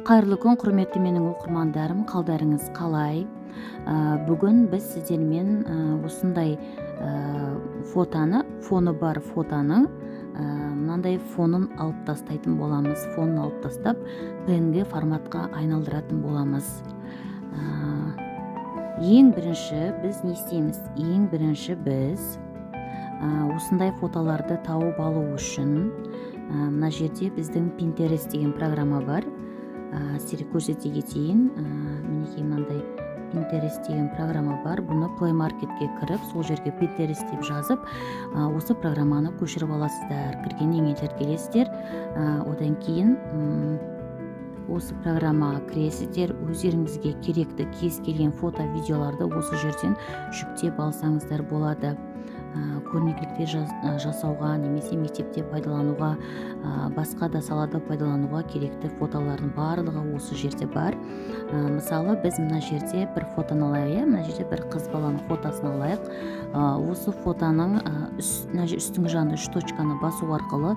Қайырлы күн, құрметті менің оқырмандарым, қалдарыңыз қалай? Бүгін біз сіздермен осындай фоны бар фотоның мынандай фонын алып тастайтын боламыз. Фонын алып тастап, PNG форматқа айналдыратын боламыз. Ең бірінші біз не істейміз? Ең бірінші біз осындай фотоларды тауып алу үшін мына жерде біздің Pinterest деген программа бар. Сіздерге көрсете кетейін. Мінекей мынандай Pinterest деген программа бар. Бұны Play Marketке кіріп, сол жерге Pinterest деп жазып, осы программаны көшіріп аласыздар. Кіргеннен кейін келесіздер. Одан кейін осы программаға кіресіздер. Өздеріңізге керекті кез келген фото, видеоларды осы жерден жүктеп алсаңыздар болады. Көрнекіліктер жасауға, немесе мектепте пайдалануға, басқа да салада пайдалануға керекті фотолардың барлығы осы жерде бар. Мысалы, біз мына жерде бір фотоны алайық, мына жерде бір қыз баланың фотосын алайық. Осы фотоның үстіңгі жағында 3 точканы басу арқылы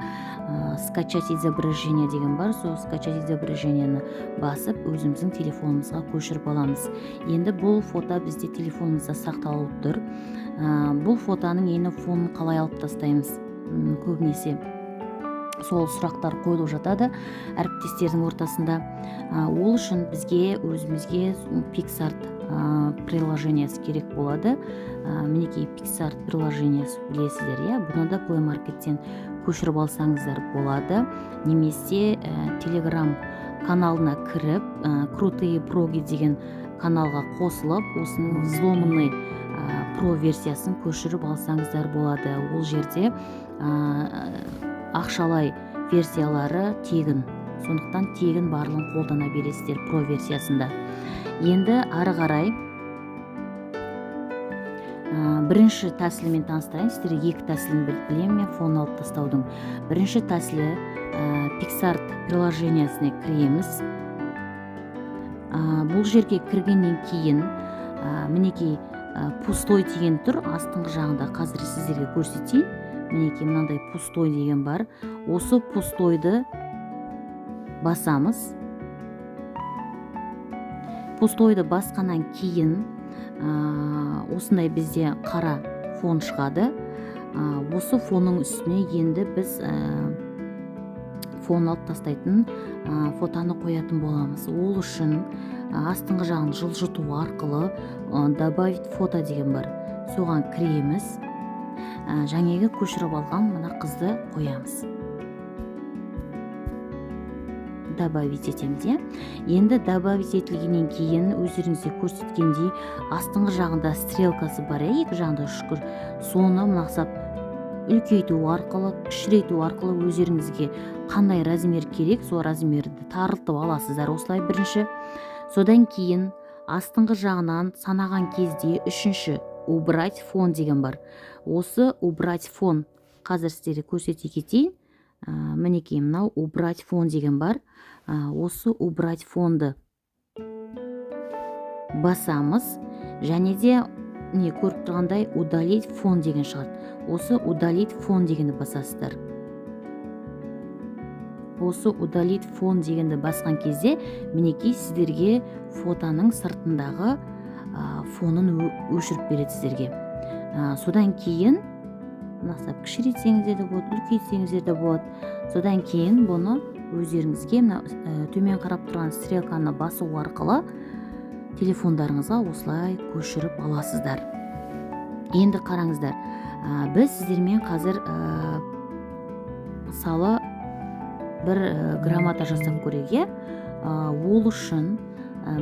скачать изображение деген бар. Сол скачать изображениені басып, өзіміздің телефонымызға көшіріп аламыз. Енді бұл фото бізде телефонымызда сақталып тұр. Бұл фотоның ені фонын қалай алып тастаймыз? Көбінесе сол сұрақтар қойылып жатады әріптестердің ортасында. Ол үшін бізге өзімізге PicsArt приложениесі керек болады. Мінекей PicsArt приложениесі білесіздер, иә? Бұны да Play Market'тен көшіріп алсаңыздар болады. Немесе Telegram каналына кіріп, Крутые проги деген каналға қосылып, осының взломанный Pro версиясын көшіріп алсаңыздар болады. Ол жерде ақшалай версиялары тегін. Сондықтан тегін барлығын қолдана бересіздер Pro версиясында. Енді ары қарай бірінші тәсілімен таныстырайын. Сіздерге екі тәсілін білемін мен фон алып тастаудың. Бірінші тәсілі PicsArt приложениесіне кіреміз. Бұл жерге кіргеннен кейін мінекей пустой деген тұр, астыңғы жағында. Қазір сіздерге көрсетейін. Мінекей мынандай пустой деген бар. Осы пустойды басамыз. Пустойды басқаннан кейін осындай бізде қара фон шығады. Осы фонның үстіне енді біз фон алып тастайтын фотоны қоятын боламыз. Ол үшін астыңғы жағын жылжыту арқылы добавить фото деген бар. Соған кіреміз. Жаңағы көшіріп алған мына қызды қоямыз. Добавить етеміз. Енді добавить етілгеннен кейін өздеріңізге көрсеткендей астыңғы жағында стрелкасы бар, екі жағында шүкір. Соны мынақсап үлкейту арқылы, кішірейту арқылы өздеріңізге қандай размер керек, сол размерді тарылтып аласыздар. Осылай бірінші. Содан кейін астыңғы жағынан санаған кезде үшінші убрать фон деген бар. Осы убрать фон қазір сіздерге көрсете кетейін. Мінекей мынау убрать фон деген бар. Осы убрать фонды басамыз. Және де не көріп тұрғандай удалить фон деген шығады. Осы удалить фон дегенді басасыздар. Осы удалить фон дегенді басқан кезде мінекей сіздерге фотоның сыртындағы фонын өшіріп береді сіздерге. Содан кейін мынақсап кішірейтсеңіздер де болады, үлкейтсеңіздер де болады. Содан кейін бұны өздеріңізге төмен қарап тұрған стрелканы басу арқылы телефондарыңызға осылай көшіріп аласыздар. Енді қараңыздар, біз сіздермен қазір мысалы бір грамота жасап көрейік. Ол үшін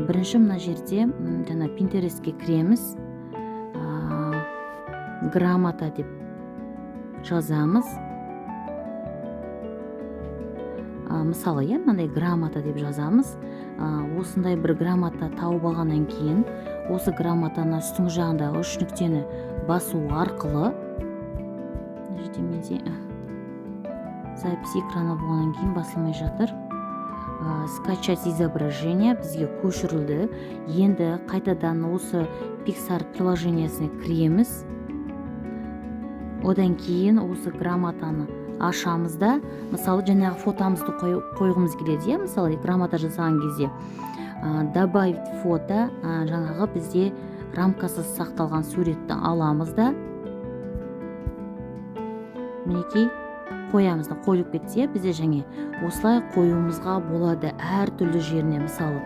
бірінші мына жерде Pinterestке кіреміз. Грамота деп жазамыз. Мысалы, мынандай грамота деп жазамыз. Осындай бір грамота тауып алғаннан кейін, осы грамотаны үстіңгі жағындағы үш нүктені басу арқылы запись экраны болғаннан кейін басылмай жатыр. Скачать изображение бізге көшірілді. Енді қайтадан осы PicsArt приложениесіне кіреміз. Одан кейін осы грамотаны ашамыз да, мысалы жаңағы фотомызды қойғымыз келеді, мысалы грамота жасаған кезде добавить фото, жаңағы бізде рамкасыз сақталған суретті аламыз да, мінекей қоямыз да, қойылып кетсе, бізде жаңе осылай қоюымызға болады әртүрлі жеріне. Мысалы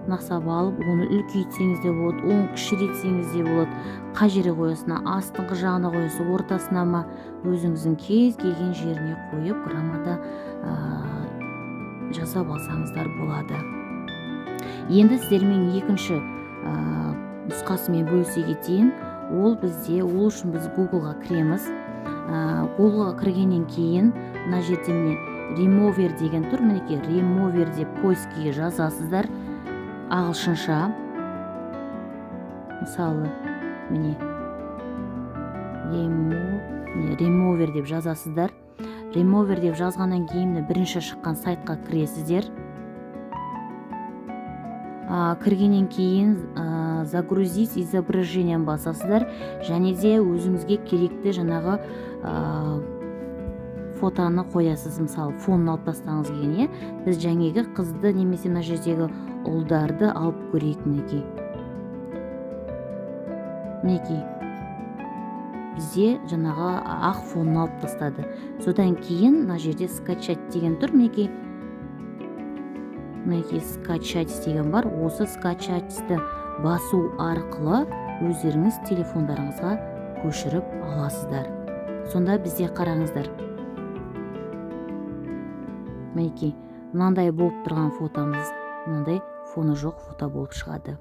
нақсап алып, оны үлкейтсеңіз де болады, оны кішірейтсеңіз де болады. Қай жерге қоясына, астыңғы жағына қоясыз, ортасына ма, өзіңіздің кез келген жеріне қойып, грамота жасап алсаңыздар болады. Енді сіздермен екінші нұсқасымен бөлісе кетейін. Ол үшін біз Google-ға кіреміз. Google-ға кіргеннен кейін мына жерде міне Remover деген тұр. Мінекей Remover деп поискіге жазасыздар. Ағылшынша. Мысалы, міне Remover деп жазасыздар. Remover деп жазғаннан кейін бірінші шыққан сайтқа кіресіздер. Кіргеннен кейін загрузить изображениені басасыздар, және де өзіңізге керекті жаңағы фотоны қоясыз. Мысалы, фонын алып тастаңыз келген, біз жаңегі қызды немесе мына жердегі ұлдарды алып көрейік. Мінекей бізде жаңағы ақ фонын алып тастады. Содан кейін мына жерде скачать деген тұр. Мінекей скачать деген бар. Осы скачатьті басу арқылы өздеріңіз телефондарыңызға көшіріп аласыздар. Сонда бізде қараңыздар. Мінекей мынандай болып тұрған фотомыз, мынандай фоны жоқ фото болып шығады.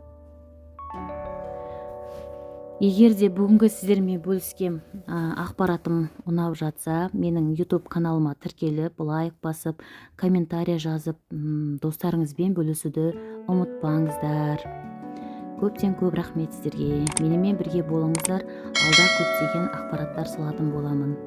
Егер де бүгінгі сіздермен бөліскен ақпаратым ұнап жатса, менің YouTube каналыма тіркеліп, лайк басып, комментарий жазып, достарыңызбен бөлісуді ұмытпаңыздар. Көптен көп рахмет сіздерге. Менімен бірге болыңыздар. Алда көптеген ақпараттар салатын боламын.